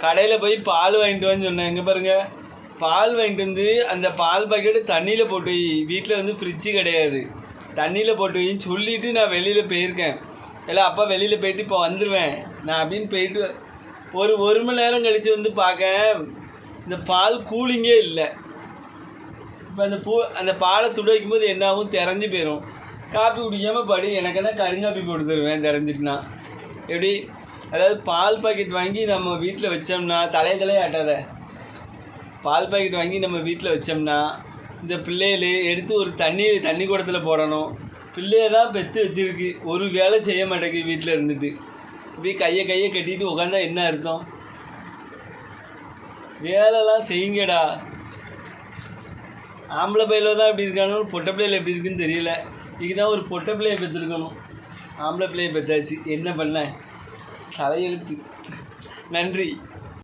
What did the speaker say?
கடையில் போய் பால் வாங்கிட்டு வான்னு சொன்னேன். எங்கே பாருங்கள், பால் வாங்கிட்டு வந்து அந்த பால் பாக்கெட்டு தண்ணியில் போட்டு வை. வீட்டில் வந்து ஃப்ரிட்ஜு கிடையாது. தண்ணியில் போட்டு வைன்னு சொல்லிவிட்டு நான் வெளியில் போயிருக்கேன். இல்லை அப்பா வெளியில் போயிட்டு இப்போ வந்துடுவேன் நான் அப்படின்னு போயிட்டு ஒரு மணி நேரம் கழித்து வந்து பார்க்க இந்த பால் கூலிங்கே இல்லை. இப்போ அந்த பாலை சுட வைக்கும்போது என்னாகும், திறஞ்சி போயிடும். காப்பி குடிக்காமல் படி, எனக்கு என்ன கருங்காப்பி போட்டு தருவேன் திறஞ்சிட்டுனா எப்படி? அதாவது பால் பாக்கெட் வாங்கி நம்ம வீட்டில் வச்சோம்னா தலையை ஆட்டாத. பால் பாக்கெட் வாங்கி நம்ம வீட்டில் வச்சோம்னா இந்த பிள்ளைகள் எடுத்து ஒரு தண்ணி குடத்தில் போடணும். பிள்ளைய தான் பெற்று வச்சுருக்கு, ஒரு வேலை செய்ய மாட்டேங்குது வீட்டில் இருந்துட்டு. இப்படி கையை கட்டிட்டு உட்காந்தா என்ன அர்த்தம்? வேலைலாம் செய்யுங்கடா. ஆம்பளை பையில தான் எப்படி இருக்கானோ, பொட்டை பிள்ளையில் எப்படி இருக்குன்னு தெரியல. இதுக்கு தான் ஒரு பொட்டை பிள்ளையை பெற்றுருக்கணும். ஆம்பளை பிள்ளையை பெற்றாச்சு, என்ன பண்ண? தலையெழுத்து. நன்றி.